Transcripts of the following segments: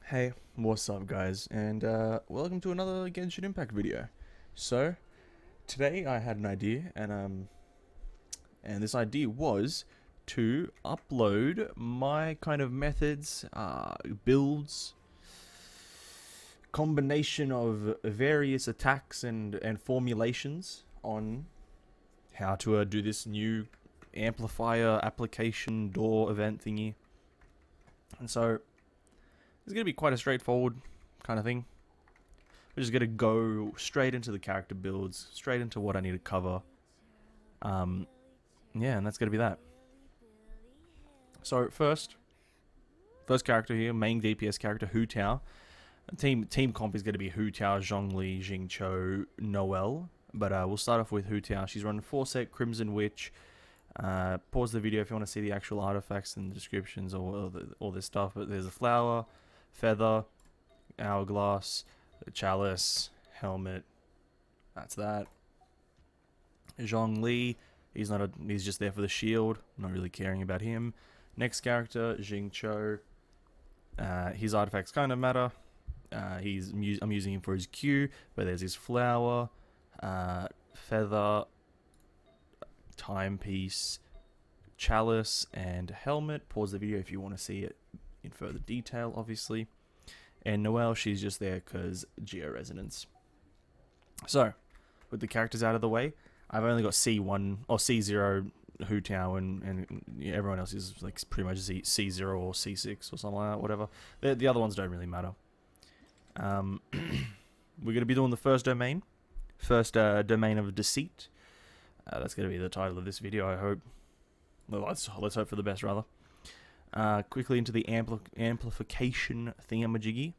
Hey, what's up guys, and welcome to another Genshin Impact video. So, today I had an idea, and this idea was to upload my kind of methods, builds, combination of various attacks and formulations on how to do this new amplifier application door event thingy. And so, it's going to be quite a straightforward kind of thing. We're just going to go straight into the character builds, straight into what I need to cover. Yeah, and that's going to be that. So first character here, main DPS character, Hu Tao. Team comp is going to be Hu Tao, Zhongli, Jingqiu, Noelle. But we'll start off with Hu Tao. She's running 4-set Crimson Witch. Pause the video if you want to see the actual artifacts and descriptions or all this stuff. But there's a flower, feather, hourglass, chalice, helmet. That's that. Zhongli, he's just there for the shield. Not really caring about him. Next character, Jingqiu. His artifacts kind of matter. I'm using him for his Q, but there's his flower, feather, timepiece, chalice, and helmet. Pause the video if you want to see it in further detail, obviously. And Noelle, she's just there because georesonance. So, with the characters out of the way, I've only got C1 or C0 Hu Tao, and everyone else is like pretty much C0 or C6 or something like that, whatever. The other ones don't really matter. We're going to be doing the first domain. Domain of Deceit. That's going to be the title of this video, I hope. Well, let's hope for the best, rather. Quickly into the amplification thingamajiggy.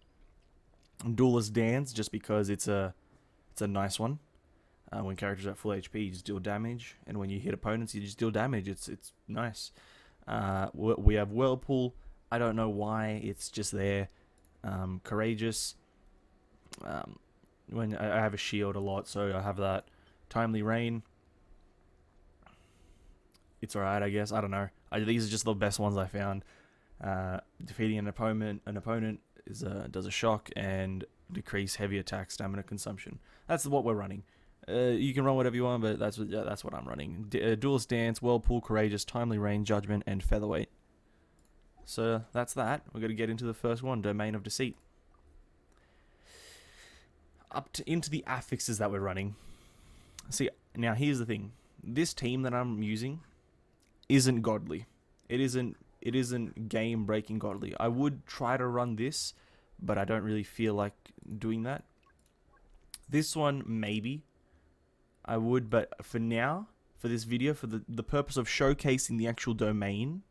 Duelist Dance, just because it's a nice one. When characters are at full HP, you just deal damage, and when you hit opponents, you just deal damage. It's nice. We have Whirlpool. I don't know why it's just there. Courageous. When I have a shield a lot, so I have that. Timely Rain. It's alright, I guess. I don't know. These are just the best ones I found. Defeating an opponent is does a shock and decrease heavy attack stamina consumption. That's what we're running. You can run whatever you want, but that's what I'm running. Duelist Dance, Whirlpool, Courageous, Timely Rain, Judgment, and Featherweight. So that's that. We're going to get into the first one, Domain of Deceit. Into the affixes that we're running. See, now here's the thing. This team that I'm using isn't godly. It isn't game breaking godly. I would try to run this, but I don't really feel like doing that. This one maybe I would, but for now, for this video, for the purpose of showcasing the actual domain,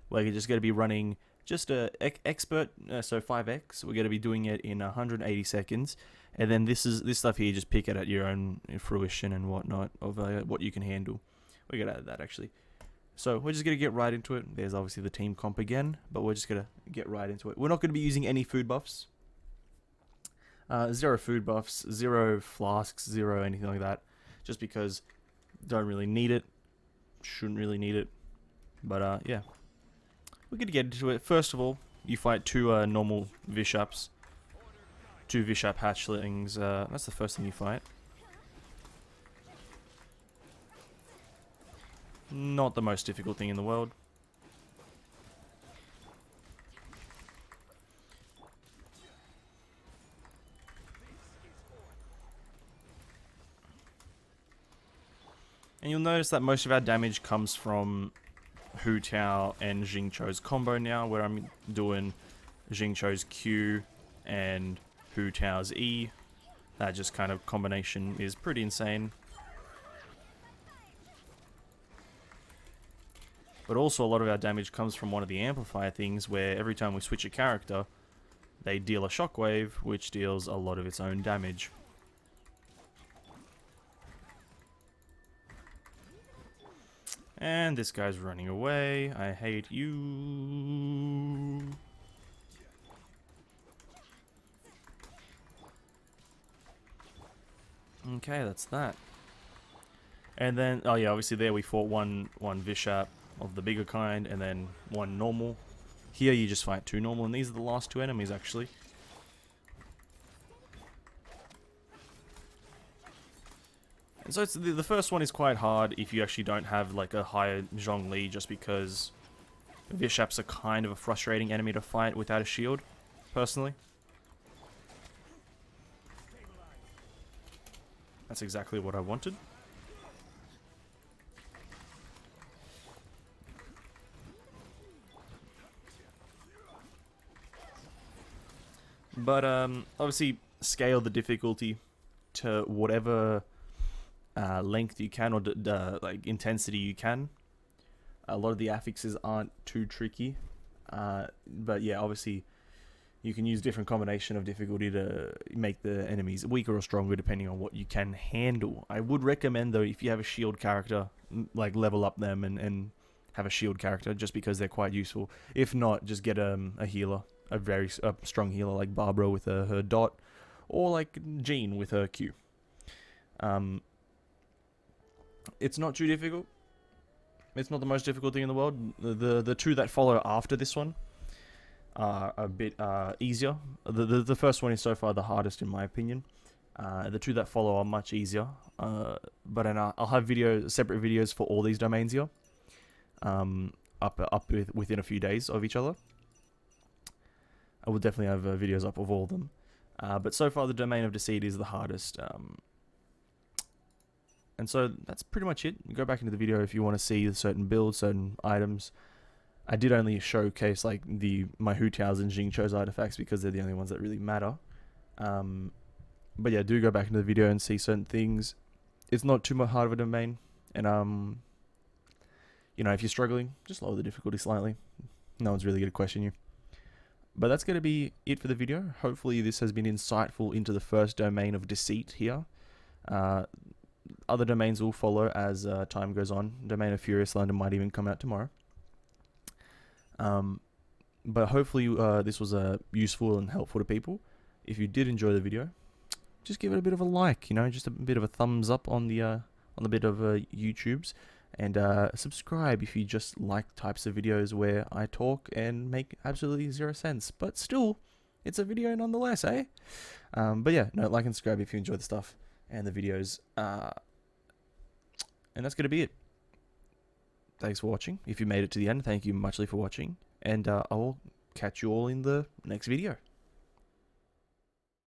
we're just going to be running just a expert, so 5x. We're going to be doing it in 180 seconds, and then this stuff here, just pick it at your own fruition and whatnot of what you can handle. We're going to add that actually. So we're just going to get right into it. There's obviously the team comp again, but we're just going to get right into it. We're not going to be using any food buffs. 0 food buffs, 0 flasks, 0 anything like that. Just because don't really need it. Shouldn't really need it. But yeah. We're going to get into it. First of all, you fight 2 normal Vishaps. 2 Vishap hatchlings. That's the first thing you fight. Not the most difficult thing in the world. And you'll notice that most of our damage comes from Hu Tao and Jingqiu's combo now, where I'm doing Jingqiu's Q and Hu Tao's E. That just kind of combination is pretty insane. But also a lot of our damage comes from one of the amplifier things, where every time we switch a character, they deal a shockwave, which deals a lot of its own damage. And this guy's running away. I hate you. Okay, that's that. And then, oh yeah, obviously there we fought one Vishap of the bigger kind, and then one normal Here you just fight 2 normal, and these are the last 2 enemies actually. And so it's the first one is quite hard if you actually don't have like a higher Zhongli, just because Vishaps are kind of a frustrating enemy to fight without a shield, personally. That's exactly what I wanted. But obviously scale the difficulty to whatever length you can, or like intensity you can. A lot of the affixes aren't too tricky, but yeah, obviously you can use different combination of difficulty to make the enemies weaker or stronger depending on what you can handle. I would recommend though, if you have a shield character, like level up them and have a shield character, just because they're quite useful. If not, just get a healer, a very strong healer like Barbara with her dot, or like Jean with her Q. It's not too difficult. It's not the most difficult thing in the world. The 2 that follow after this one are a bit easier. The first one is so far the hardest in my opinion. The 2 that follow are much easier. But I'll have separate videos for all these domains here. Up within a few days of each other. I will definitely have videos up of all of them. But so far the domain of Deceit is the hardest. And so that's pretty much it. Go back into the video if you want to see certain builds, certain items. I did only showcase like my Hu Tao's and Jing Cho's artifacts because they're the only ones that really matter. But yeah, do go back into the video and see certain things. It's not too much hard of a domain, and you know, if you're struggling, just lower the difficulty slightly. No one's really going to question you. But that's going to be it for the video. Hopefully this has been insightful into the first domain of Deceit here. Other domains will follow as time goes on. Domain of Furious London might even come out tomorrow. But hopefully this was useful and helpful to people. If you did enjoy the video, just give it a bit of a like, you know, just a bit of a thumbs up on the bit of YouTube's, and subscribe if you just like types of videos where I talk and make absolutely 0 sense, but still, it's a video nonetheless, eh? But yeah, no, like and subscribe if you enjoy the stuff and the videos, and that's going to be it. Thanks for watching. If you made it to the end, thank you muchly for watching, and I will catch you all in the next video.